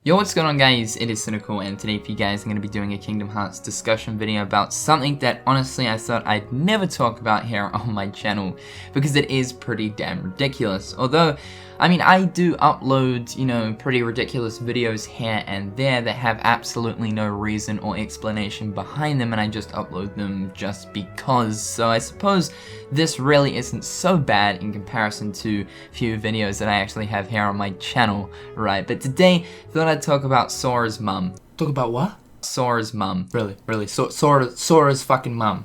Yo, what's going on guys, it is Cynnnical, and today for you guys I'm going to be doing a Kingdom Hearts discussion video about something that honestly I thought I'd never talk about here on my channel, because it is pretty damn ridiculous. Although, I mean, I do upload, pretty ridiculous videos here and there that have absolutely no reason or explanation behind them, and I just upload them just because. So I suppose this really isn't so bad in comparison to a few videos that I actually have here on my channel, right? But today, I thought I'd talk about Sora's mum. Talk about what? Sora's mum. Really? Sora's fucking mum.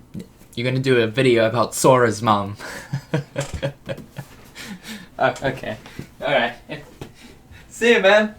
You're gonna do a video about Sora's mum. Oh, okay. Alright. See you, man.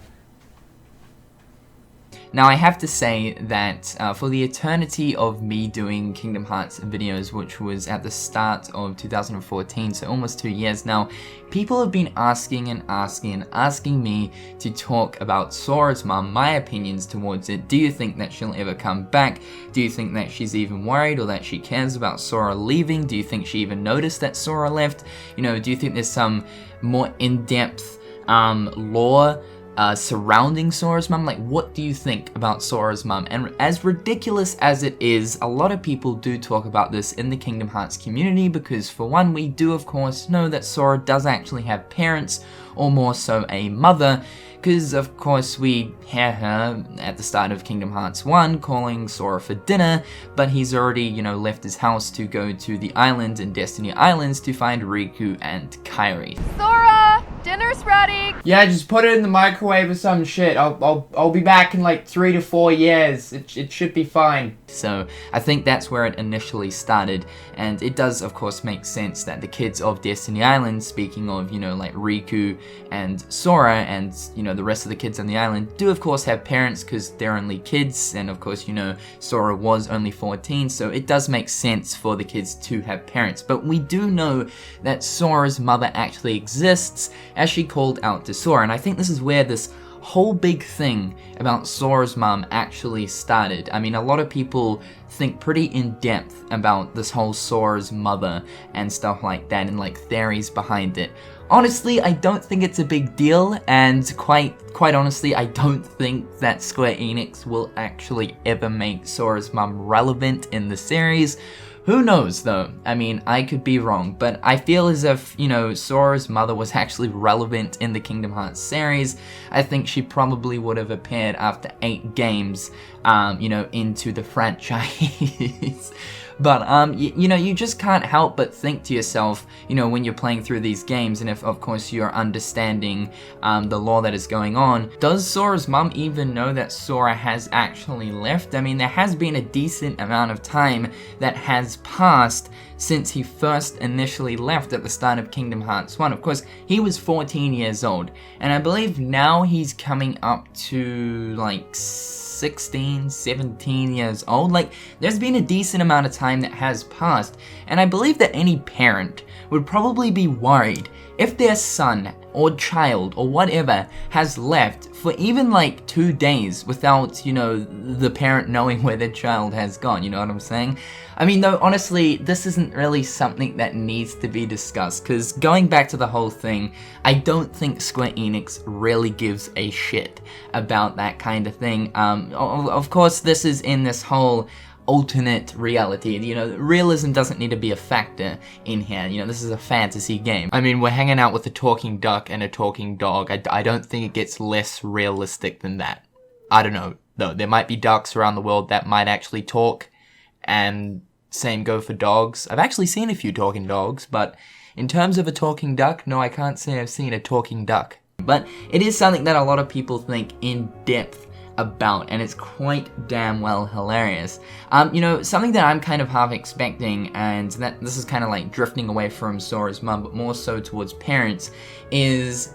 Now, I have to say that for the eternity of me doing Kingdom Hearts videos, which was at the start of 2014, so almost 2 years now, people have been asking me to talk about Sora's mum, my opinions towards it. Do you think that she'll ever come back? Do you think that she's even worried or that she cares about Sora leaving? Do you think she even noticed that Sora left? Do you think there's some more in-depth lore surrounding Sora's mum? Like, what do you think about Sora's mum? And as ridiculous as it is, a lot of people do talk about this in the Kingdom Hearts community, because for one, we do of course know that Sora does actually have parents, or more so a mother, because of course we hear her at the start of Kingdom Hearts 1 calling Sora for dinner, but he's already, left his house to go to the island in Destiny Islands to find Riku and Kairi. Sora! Dinner's ready! Yeah, just put it in the microwave or some shit. I'll be back in like 3 to 4 years. It should be fine. So I think that's where it initially started, and it does of course make sense that the kids of Destiny Island, speaking of, like Riku and Sora and, the rest of the kids on the island, do of course have parents because they're only kids, and of course, Sora was only 14, so it does make sense for the kids to have parents. But we do know that Sora's mother actually exists, as she called out to Sora, and I think this is where this whole big thing about Sora's mum actually started. I mean, a lot of people think pretty in depth about this whole Sora's mother and stuff like that, and like theories behind it. Honestly, I don't think it's a big deal, and quite honestly, I don't think that Square Enix will actually ever make Sora's mum relevant in the series. Who knows though? I mean, I could be wrong, but I feel as if, Sora's mother was actually relevant in the Kingdom Hearts series. I think she probably would have appeared after 8 games, into the franchise. But, you just can't help but think to yourself, when you're playing through these games, and if, of course, you're understanding the lore that is going on, does Sora's mum even know that Sora has actually left? I mean, there has been a decent amount of time that has passed since he first initially left at the start of Kingdom Hearts 1. Of course, he was 14 years old, and I believe now he's coming up to, like, 16, 17 years old. Like, there's been a decent amount of time that has passed, and I believe that any parent would probably be worried if their son or child or whatever has left for even like 2 days without, the parent knowing where their child has gone, you know what I'm saying? I mean, though, honestly, this isn't really something that needs to be discussed, because going back to the whole thing, I don't think Square Enix really gives a shit about that kind of thing. Of course, this is in this whole alternate reality. Realism doesn't need to be a factor in here. This is a fantasy game. I mean, we're hanging out with a talking duck and a talking dog. I don't think it gets less realistic than that. I don't know, though. There might be ducks around the world that might actually talk, and same go for dogs. I've actually seen a few talking dogs, but in terms of a talking duck, no, I can't say I've seen a talking duck. But it is something that a lot of people think in depth about, and it's quite damn well hilarious. Something that I'm kind of half expecting, and that this is kind of like drifting away from Sora's mum, but more so towards parents, is,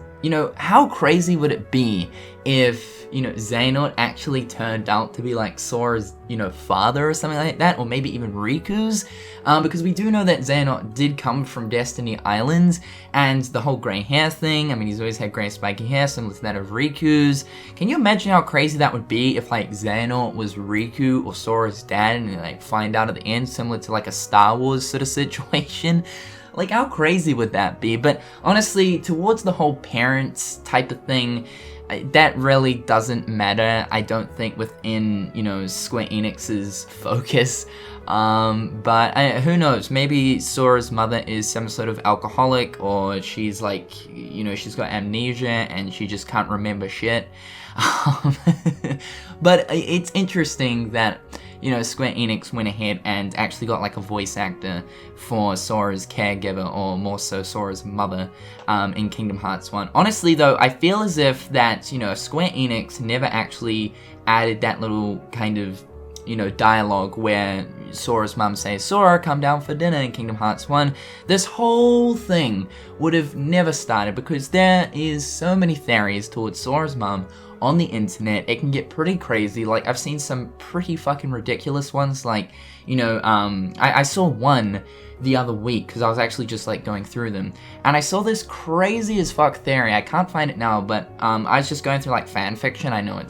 how crazy would it be if, Xehanort actually turned out to be like Sora's, father or something like that, or maybe even Riku's, because we do know that Xehanort did come from Destiny Islands, and the whole grey hair thing, I mean, he's always had grey spiky hair, similar to that of Riku's. Can you imagine how crazy that would be if, like, Xehanort was Riku or Sora's dad, and, like, find out at the end, similar to, like, a Star Wars sort of situation? Like, how crazy would that be? But honestly, towards the whole parents type of thing, that really doesn't matter, I don't think, within, you know, Square Enix's focus. But who knows, maybe Sora's mother is some sort of alcoholic, or she's like, you know, she's got amnesia and she just can't remember shit. But it's interesting that, you know, Square Enix went ahead and actually got like a voice actor for Sora's caregiver, or more so Sora's mother, in Kingdom Hearts 1. Honestly though, I feel as if that, you know, Square Enix never actually added that little kind of, you know, dialogue where Sora's mom says, "Sora, come down for dinner" in Kingdom Hearts 1. This whole thing would have never started, because there is so many theories towards Sora's mom on the internet. It can get pretty crazy. Like, I've seen some pretty fucking ridiculous ones. Like, you know, I saw one the other week, because I was actually just like going through them, and I saw this crazy as fuck theory. I can't find it now, but I was just going through like fan fiction. I know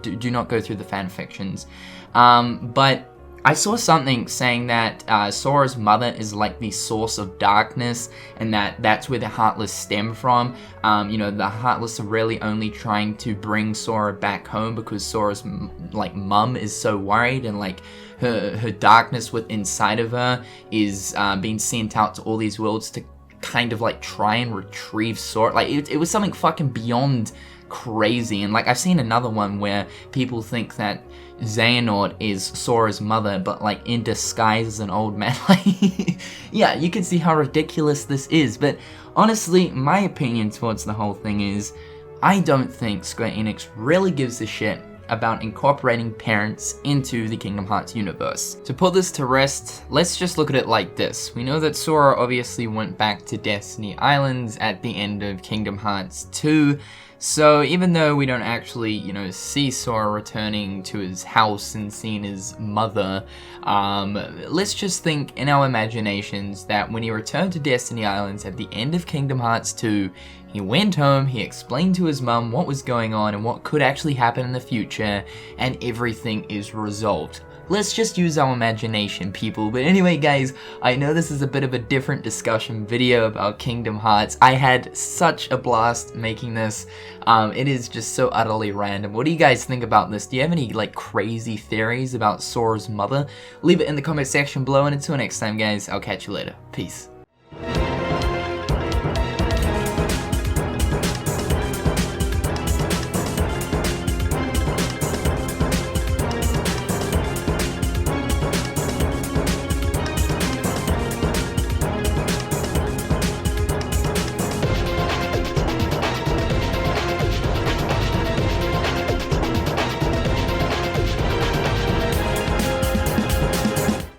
do not go through the fan fictions, but I saw something saying that Sora's mother is like the source of darkness, and that's where the Heartless stem from. You know, the Heartless are really only trying to bring Sora back home because Sora's like mum is so worried, and like her darkness within inside of her is being sent out to all these worlds to kind of like try and retrieve Sora. Like, it was something fucking beyond crazy. And like, I've seen another one where people think that Xehanort is Sora's mother, but like in disguise as an old man. Like, yeah, you can see how ridiculous this is. But honestly, my opinion towards the whole thing is, I don't think Square Enix really gives a shit about incorporating parents into the Kingdom Hearts universe. To put this to rest, let's just look at it like this. We know that Sora obviously went back to Destiny Islands at the end of Kingdom Hearts 2, so even though we don't actually, you know, see Sora returning to his house and seeing his mother, let's just think in our imaginations that when he returned to Destiny Islands at the end of Kingdom Hearts 2, he went home, he explained to his mum what was going on and what could actually happen in the future, and everything is resolved. Let's just use our imagination, people. But anyway, guys, I know this is a bit of a different discussion video about Kingdom Hearts. I had such a blast making this. It is just so utterly random. What do you guys think about this? Do you have any, like, crazy theories about Sora's mother? Leave it in the comment section below, and until next time, guys, I'll catch you later. Peace.